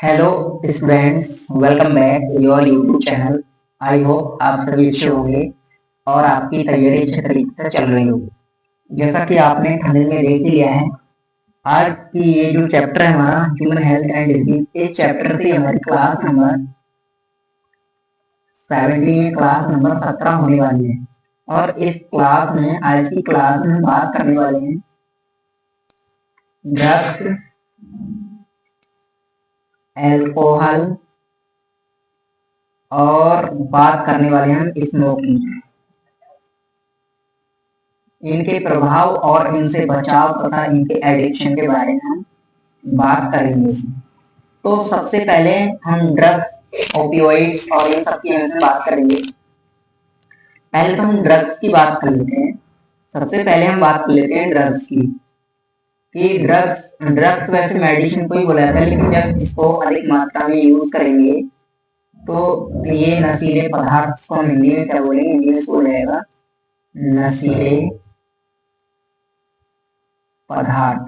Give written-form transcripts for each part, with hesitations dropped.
Hello students, welcome back your YouTube channel. I hope आप सभी अच्छे होंगे और आपकी तैयारी अच्छे तरीके से चल रही होगी। जैसा कि आपने थंबनेल में देख ही लिया है, आज की ये जो चैप्टर है हमारा ह्यूमन हेल्थ एंड डिजीज, इस चैप्टर से हमारी क्लास नंबर 17 क्लास नंबर 17 होने वाली है। और इस क्लास में आज की क्लास में बात करने वाले हैं ड्रग्स, एल्कोहल और बात करने वाले हैं स्मोकिंग, इनके प्रभाव और इनसे बचाव तथा इनके एडिक्शन के बारे में हम बात करेंगे। तो सबसे पहले हम ड्रग्स, ओपियोइड्स और इन सब की बात करेंगे। पहले तो हम ड्रग्स की बात कर लेते हैं। सबसे पहले हम बात कर लेते हैं ड्रग्स की कि ड्रग्स वैसे मेडिसिन को ही बोला जाता है, लेकिन जब इसको अधिक मात्रा में यूज करेंगे तो ये नशीले पदार्थ को हम हिंदी में क्या बोलेंगे, हिंदी में इसको बोला जाएगा नशीले पदार्थ।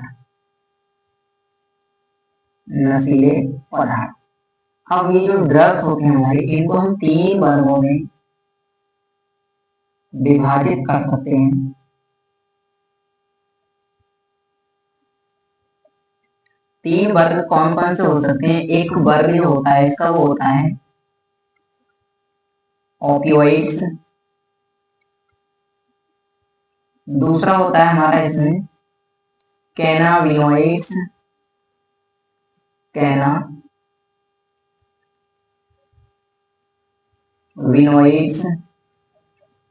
नशीले पदार्थ। अब ये जो ड्रग्स होते हैं हमारे, इनको हम 3 वर्गों में विभाजित कर सकते हैं। तीन वर्ग कौन कौन से हो सकते हैं? एक वर्ग जो होता है इसका वो होता है ओपियोइड्स। दूसरा होता है हमारा इसमें कैनाबिनोइड्स, कैनाबिनोइड्स।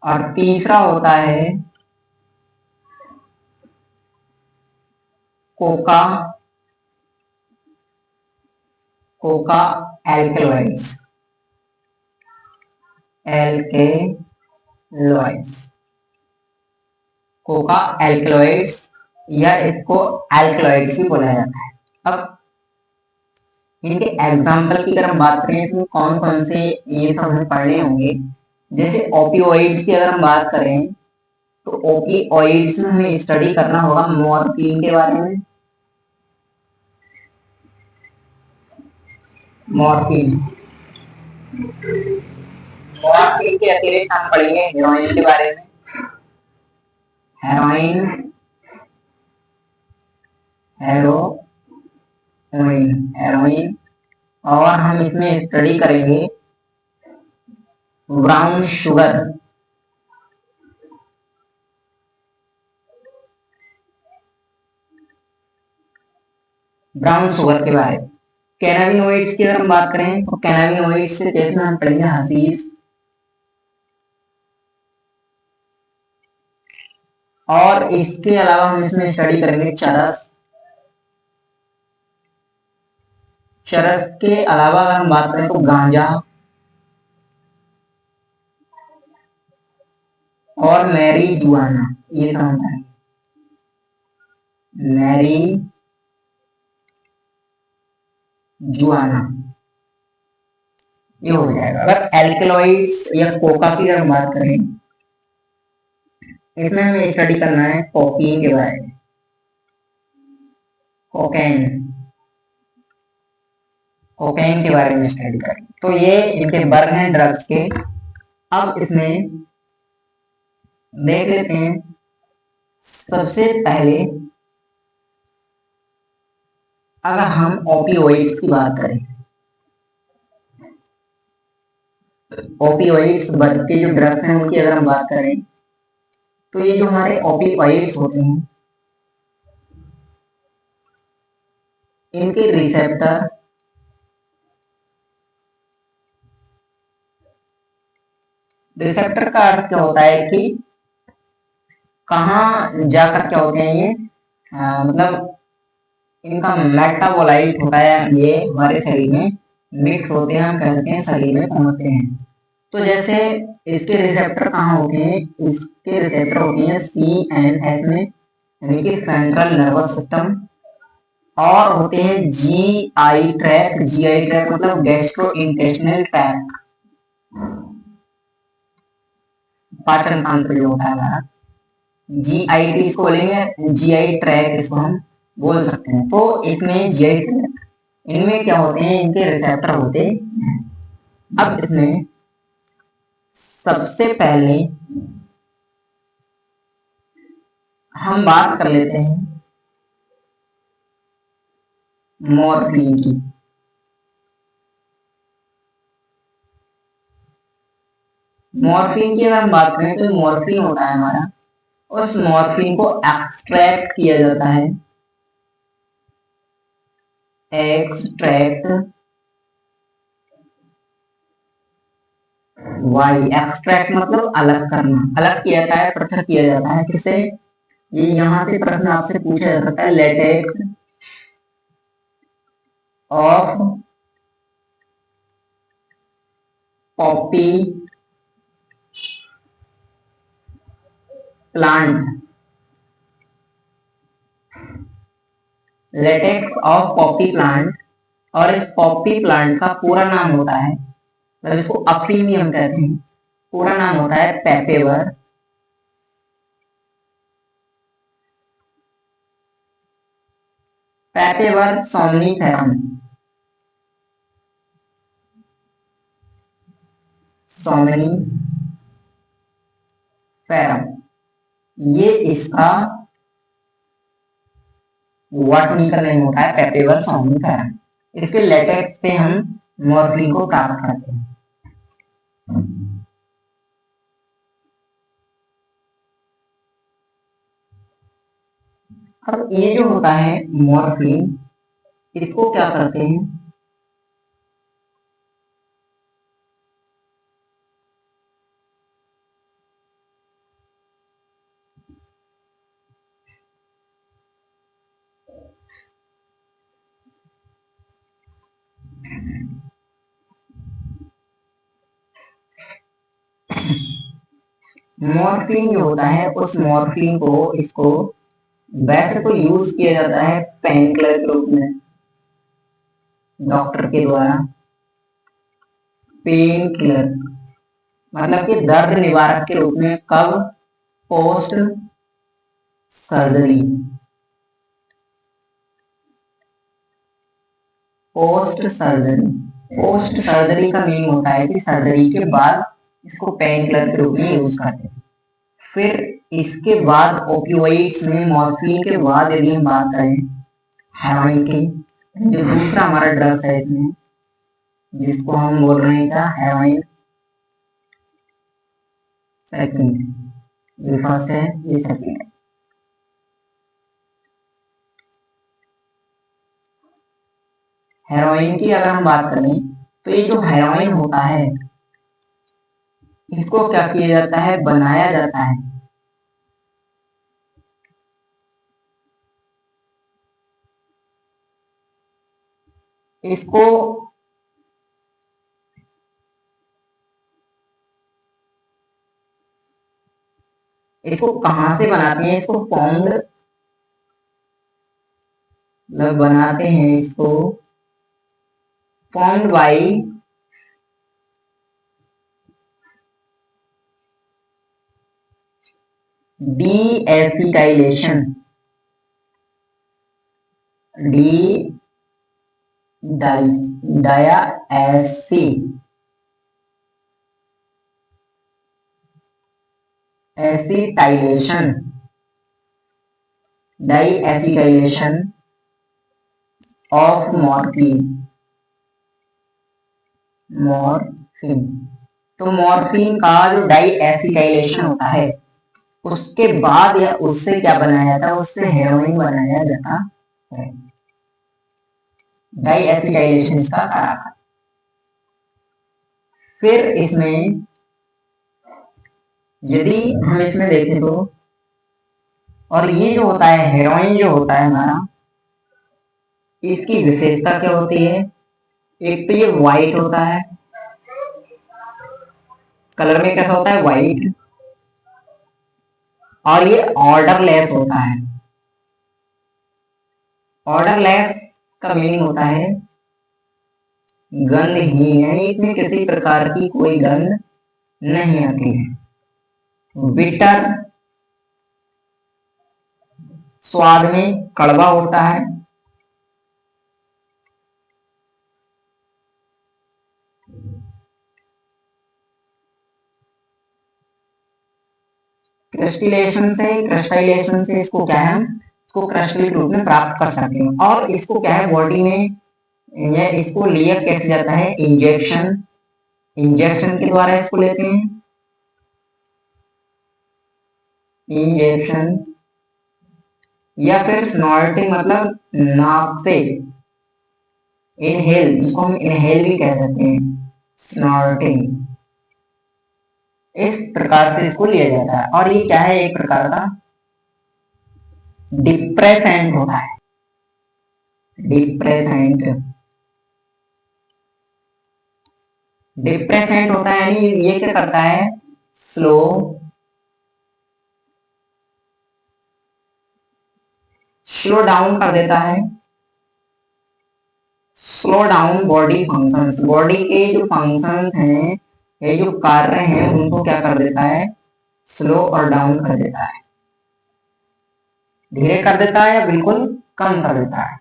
और तीसरा होता है Coca Coca alkaloids, Coca alkaloids, या इसको एल्केलॉइड्स भी बोला जाता है। अब इनके एग्जाम्पल की अगर हम बात करें, इसमें कौन कौन से ये सब हमें पढ़ने होंगे। जैसे ओपियोइड्स की अगर हम बात करें तो ओपियोइड्स में हमें स्टडी करना होगा मॉर्फिन के बारे में। मॉर्फिन के अतिरिक्त हम पढ़ेंगे हेरोइन के बारे में। हेरोइन। और हम इसमें स्टडी करेंगे ब्राउन शुगर। के बारे में। कैनाबिनोइड्स की अगर हम बात करें तो कैनाबिनोइड्स से जैसे हम पढ़ेंगे हशीश। और इसके अलावा हम इसमें स्टडी करेंगे चरस। के अलावा अगर हम बात करें तो गांजा और मैरीजुआना। ये सब है मैरीजुआना, ये हो जाएगा। अगर एल्केलॉइड्स या कोका की अगर बात करें, इसमें हमें स्टडी करना है कोकीन के बारे में। कोकेन के बारे में स्टडी करें। तो ये इनके वर्ग हैं ड्रग्स के। अब इसमें देख लेते हैं। सबसे पहले अगर हम ओपियोइड्स की बात करें, ओपियोइड्स वर्ग के जो ड्रग्स हैं उनकी अगर हम बात करें तो ये जो हमारे ओपियोइड्स होते हैं, इनके रिसेप्टर का अर्थ क्या होता है कि कहाँ जाकर क्या होते हैं ये, मतलब इनका मेटाबोलाइट होता है, ये हमारे शरीर में मिक्स होते हैं, हम कह सकते हैं शरीर में पहुंचते हैं। तो जैसे इसके रिसेप्टर कहाँ होते हैं? इसके रिसेप्टर होते हैं CNS में, यानी कि सेंट्रल नर्वस सिस्टम। और होते हैं GI ट्रैक मतलब गैस्ट्रो इंटेस्टिनल ट्रैक, पाचन तंत्र जो होता है हमारा। GI इसको बोलेंगे, GI ट्रैक इसको हम बोल सकते हैं। तो इसमें GI ट्रैक इनमें क्या होते हैं, इनके रिसेप्टर होते हैं। अब इसमें सबसे पहले हम बात कर लेते हैं मॉर्फिन की। मॉर्फिन की अगर हम बात करें तो मॉर्फिन होता है हमारा, उस मॉर्फिन को एक्सट्रैक्ट किया जाता है। एक्सट्रैक्ट वाई, एक्सट्रैक्ट मतलब अलग करना, अलग किया जाता है, पृथक किया जाता है। किससे? ये यहां से प्रश्न आपसे पूछा जा सकता है, latex of Poppy plant, latex of Poppy plant. और इस पॉपी प्लांट का पूरा नाम होता है, मतलब इसको अफीनियम कहते हैं, पूरा नाम होता है पेपेवर पेपेवर सोमनीफेरम। सोमनीफेरम ये इसका बॉटनिकल नेम होता है, पेपेवर सोमनीफेरम। इसके लेटेक्स से हम मॉर्फिन को प्राप्त करते हैं। अब ये जो होता है मॉर्फिन, इसको क्या करते हैं, मॉर्फिन जो होता है उस मॉर्फिन को, इसको वैसे तो यूज किया जाता है पेन किलर के रूप में, डॉक्टर के द्वारा। पेन किलर मतलब कि दर्द निवारक के रूप में, कब? Post surgery. Post surgery, post surgery का मीनिंग होता है कि सर्जरी के बाद इसको पेन किलर के रूप में यूज करते हैं। फिर इसके बाद ओपियोइड्स में, मॉर्फिन के बाद यदि हम बात करें हेरोइन की, जो दूसरा हमारा ड्रग्स है इसमें, जिसको हम बोल रहे हैं क्या, हेरोइन सेकंड, ये फर्स्ट है, ये सेकंड है। हेरोइन की अगर हम बात करें तो ये जो हेरोइन होता है, इसको क्या किया जाता है, बनाया जाता है इसको इसको कहां से बनाते हैं, इसको फाउंड, मतलब बनाते हैं इसको फाउंड बाई डी एसिटाइलेशन, डी डाया एसी acetylation, diacetylation of morphine. Morphine, तो मॉर्फिन का जो डाई एसिटाइलेशन होता है, उसके बाद या उससे क्या बनाया जाता है, उससे हेरोइन बनाया जाता है। डाई एसिटाइलेशन इसका कारक। फिर इसमें यदि हम इसमें देखें तो, और ये जो होता है हेरोइन जो होता है हमारा, इसकी विशेषता क्या होती है, एक तो ये व्हाइट होता है, कलर में कैसा होता है, व्हाइट, और ये ऑर्डरलेस होता है। ऑर्डरलेस का मीनिंग होता है गंधहीन, यानी इसमें किसी प्रकार की कोई गंध नहीं आती है। बिटर, स्वाद में कड़वा होता है। क्रिस्टलाइजेशन से इसको क्या है, इसको क्रिस्टल रूप में प्राप्त कर सकते हैं। और इसको क्या है बॉडी में, या इसको लिया कैसे जाता है, इंजेक्शन के द्वारा इसको लेते हैं, इंजेक्शन, या फिर स्नॉर्टिंग मतलब नाक से, इनहेल जिसको हम इनहेल भी कह सकते हैं, स्नॉर्टिंग, इस प्रकार से इसको लिया जाता है। और ये क्या है, एक प्रकार का डिप्रेसेंट होता है, डिप्रेसेंट होता है, यानी ये क्या करता है, स्लो डाउन कर देता है, slow down body functions, body के जो फंक्शंस हैं, ये जो कार्य हैं, उनको क्या कर देता है, स्लो और डाउन कर देता है, धीरे कर देता है या बिल्कुल कम कर देता है।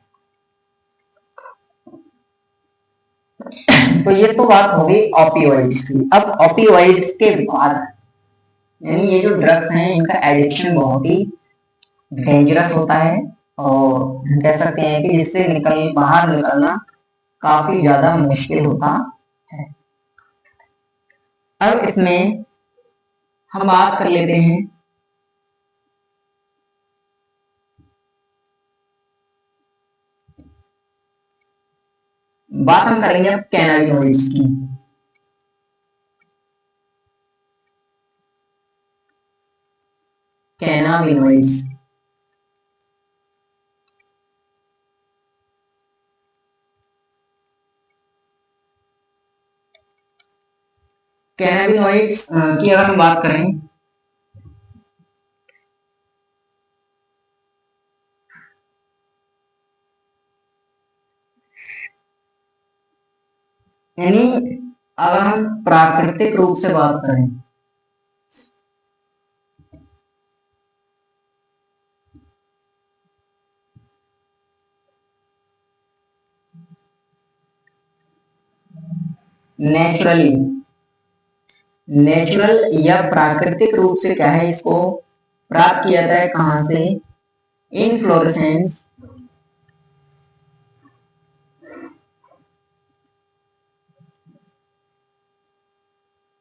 तो ये तो बात हो गई ओपियोइड्स की। अब ओपियोइड्स के बाद, यानी ये जो ड्रग्स हैं, इनका एडिक्शन बहुत ही डेंजरस होता है, और कह सकते हैं कि जिससे बाहर निकलना काफी ज्यादा मुश्किल होता है। अब इसमें हम बात कर लेते हैं बात हम करेंगे अब कैनाबिनॉइड्स की। कैनाबिनॉइड्स, कैनाबिनॉइड्स की अगर हम बात करें, यानी अगर हम प्राकृतिक रूप से बात करें, नेचुरल या प्राकृतिक रूप से क्या है, इसको प्राप्त किया जाता है कहां से, inflorescence,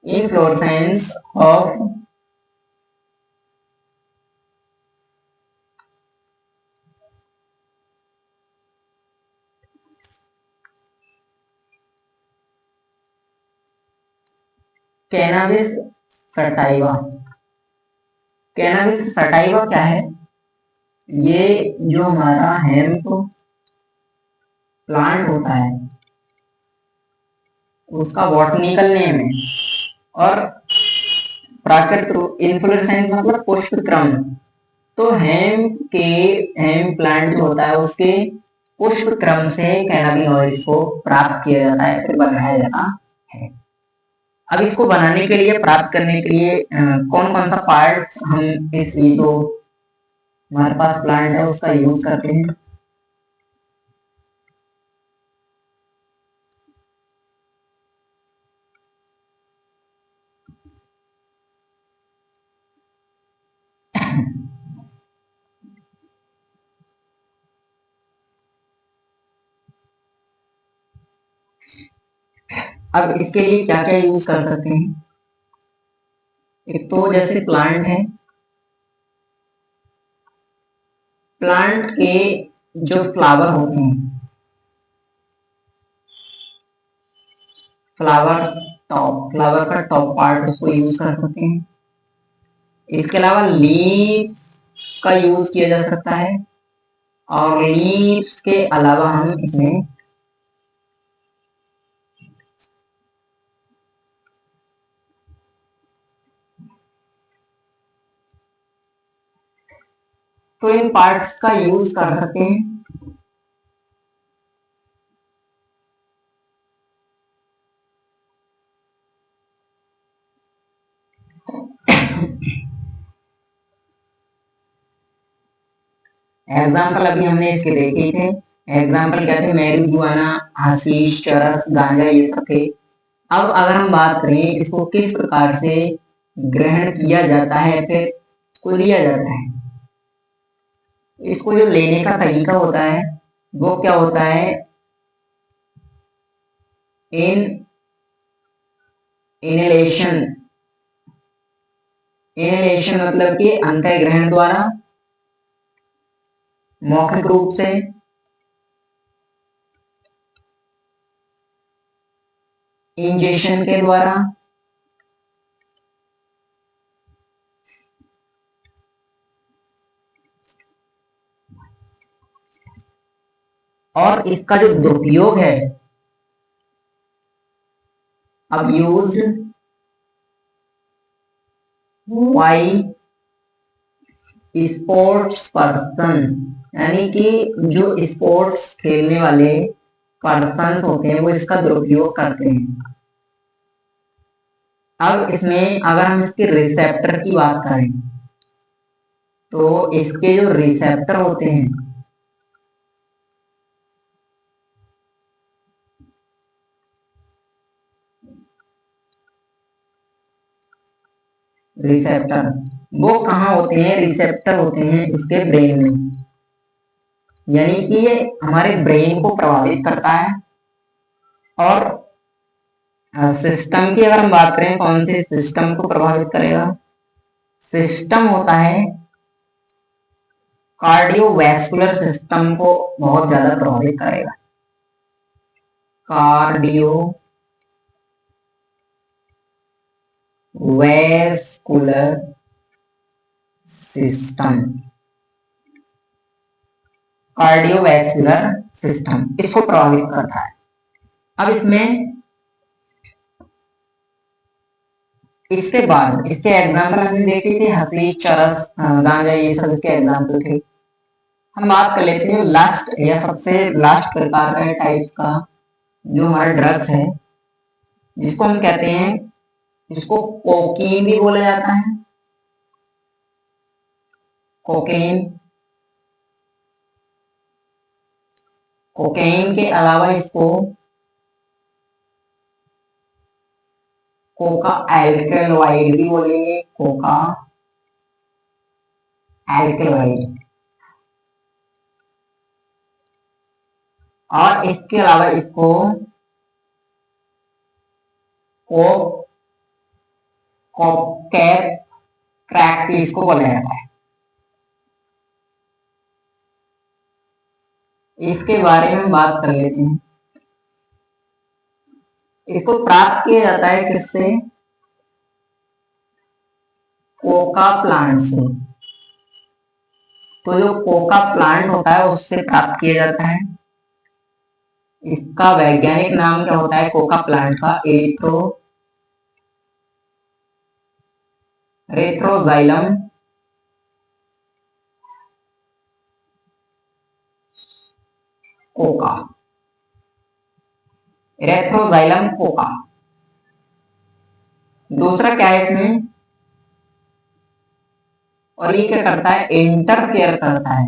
inflorescence of cannabis sativa. Cannabis sativa क्या है, ये जो हमारा हेम्प प्लांट होता है, उसका बॉटनिकल नेम है, और प्राकृतिक इन्फ्लोरेसेंस मतलब पुष्प क्रम। तो हेम्प प्लांट जो होता है, उसके पुष्प क्रम से कैनाबिनॉइड्स को प्राप्त किया जाता है, फिर बनाया जाता है। अब इसको बनाने के लिए, प्राप्त करने के लिए कौन कौन सा पार्ट हम इस जो हमारे पास प्लांट है उसका यूज करते हैं। अब इसके लिए क्या क्या यूज कर सकते हैं, एक तो जैसे प्लांट है, प्लांट के जो फ्लावर होते हैं, फ्लावर का टॉप पार्ट उसको यूज कर सकते हैं। इसके अलावा लीव्स का यूज किया जा सकता है, और लीव्स के अलावा हम इसमें तो इन पार्ट्स का यूज कर सकते हैं। एग्जाम्पल अभी हमने इसके देखे ही थे। एग्जाम्पल क्या थे, मैरिजुआना, हशीश, चरस, गांजा, ये सब थे। अब अगर हम बात करें इसको किस प्रकार से ग्रहण किया जाता है, फिर को लिया जाता है। इसको जो लेने का तरीका होता है वो क्या होता है, इनहेलेशन। इनहेलेशन मतलब कि अंतः ग्रहण द्वारा, मौखिक रूप से, इंजेक्शन के द्वारा, और इसका जो दुरुपयोग है, अब यूज्ड बाय स्पोर्ट्स पर्सन, यानी कि जो स्पोर्ट्स खेलने वाले पर्सन होते हैं वो इसका दुरुपयोग करते हैं। अब इसमें अगर हम इसके रिसेप्टर की बात करें तो इसके जो रिसेप्टर होते हैं रिसेप्टर, वो कहाँ होते हैं, रिसेप्टर होते हैं इसके ब्रेन में, यानी कि ये हमारे ब्रेन को प्रभावित करता है। और सिस्टम की अगर हम बात करें, कौन से सिस्टम को प्रभावित करेगा, सिस्टम होता है कार्डियोवैस्कुलर सिस्टम को बहुत ज्यादा प्रभावित करेगा। कार्डियोवैस्कुलर सिस्टम, कार्डियोवैस्कुलर सिस्टम इसको प्रभावित करता है। अब इसमें इसके बाद इसके एग्जाम्पल हमने देखे थे, हंसी, चरस, गांजा, ये सब इसके एग्जाम्पल थे। हम बात कर लेते हैं लास्ट या सबसे लास्ट प्रकार का टाइप का जो हमारा ड्रग्स है, जिसको हम कहते हैं, जिसको कोकीन भी बोला जाता है। कोकेन, कोकेन के अलावा इसको कोका एल्कलॉइड भी बोलेंगे, कोका एल्कलॉइड। और इसके अलावा इसको कोकैप क्रैक भी इसको बोला जाता है। इसके बारे में बात कर लेते हैं। इसको प्राप्त किया जाता है किससे, कोका प्लांट से। तो जो कोका प्लांट होता है उससे प्राप्त किया जाता है। इसका वैज्ञानिक नाम क्या होता है कोका प्लांट का, एरिथ्रोजाइलम कोका, एरिथ्रोजाइलम कोका। दूसरा क्या है इसमें, और ये क्या करता है, इंटरफेयर करता है,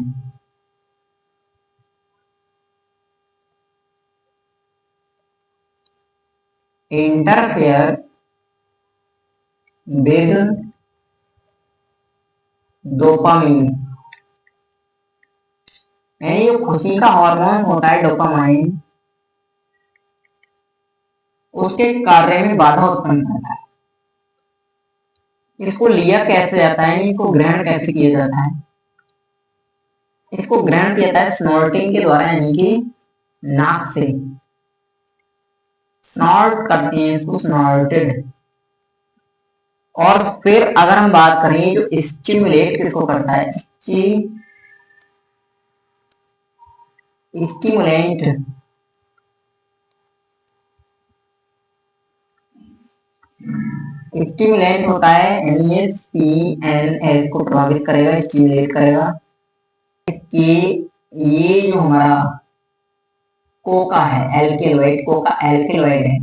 इंटरफेयर विद डोपामिन, यानी जो खुशी का हार्मोन होता है डोपामाइन, उसके कार्य में बाधा उत्पन्न करता है। इसको लिया कैसे जाता है, इसको ग्रहण कैसे किया जाता है, इसको ग्रहण किया जाता है स्नॉर्टिंग के द्वारा, यानी कि नाक से स्नॉर्ट करते हैं इसको, स्नॉर्टेड। और फिर अगर हम बात करें जो स्टिमुलेट किसको करता है, स्टिमुलेंट, स्टिमुलेंट होता है NaCNS को प्रभावित करेगा, स्टिमुलेट करेगा। कि ये जो हमारा कोका है एल्केलॉइड, कोका एल्केलॉइड है,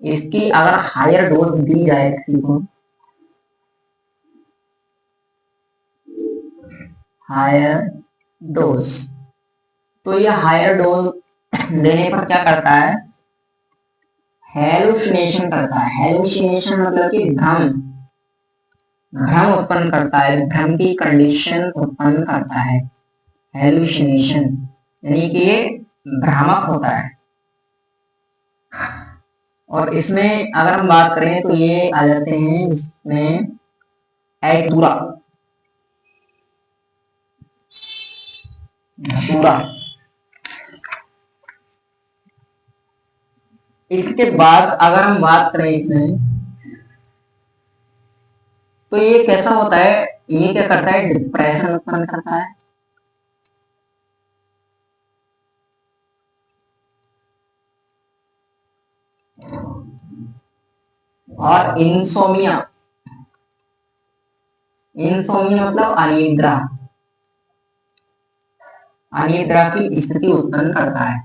इसकी अगर हायर डोज दी जाए किसी को, हायर डोज, तो ये हायर डोज देने पर क्या करता है, हेलुसिनेशन करता है। हेलुसिनेशन मतलब कि भ्रम, भ्रम उत्पन्न करता है, भ्रम की कंडीशन उत्पन्न करता है, हेलुसिनेशन, यानी कि ये भ्रामक होता है। और इसमें अगर हम बात करें तो ये आ जाते हैं इसमें धतूरा, धतूरा। इसके बाद अगर हम बात करें इसमें तो ये कैसा होता है, ये क्या करता है, डिप्रेशन उत्पन्न करता है। और इंसोमिया, इंसोमिया मतलब अनिद्रा, अनिद्रा की स्थिति उत्पन्न करता है।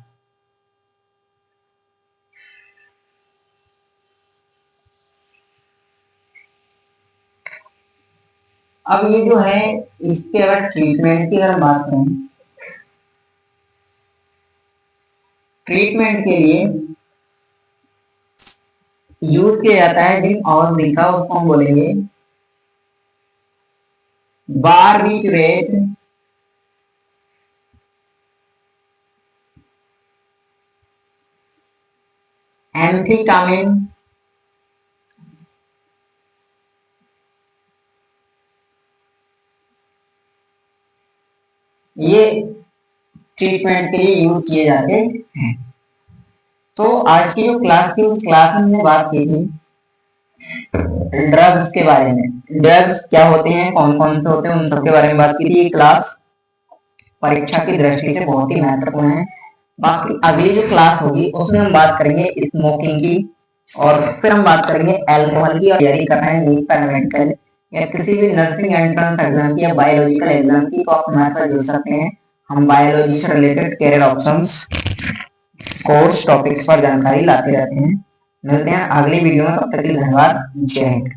अब ये जो है इसके अगर ट्रीटमेंट की अगर बात करें, ट्रीटमेंट के लिए यूज किया जाता है जिन औषधि का, उसको हम बोलेंगे बारबिटूरेट, एम्फेटामिन, ये ट्रीटमेंट के लिए यूज किए जाते हैं। तो आज की जो क्लास थी उस क्लास में हमने बात की थी ड्रग्स के बारे में, ड्रग्स क्या होते हैं, कौन कौन से होते हैं, उन सब के बारे में बात की थी। ये क्लास परीक्षा की दृष्टि से बहुत ही महत्वपूर्ण है। बाकी अगली जो क्लास होगी उसमें हम बात करेंगे स्मोकिंग की, और फिर हम बात करेंगे अल्कोहल की। और तैयारी कर रहे हैं नीट पैरामेडिकल या किसी भी नर्सिंग एंट्रेंस एग्जाम की या बायोलॉजिकल एग्जाम की, तो आप हमारे साथ जुड़ सकते हैं। हम बायोलॉजी से related career options, course topics पर जानकारी लाते रहते हैं। मिलते हैं अगली वीडियो में, तब तक के लिए धन्यवाद। जय हिंद।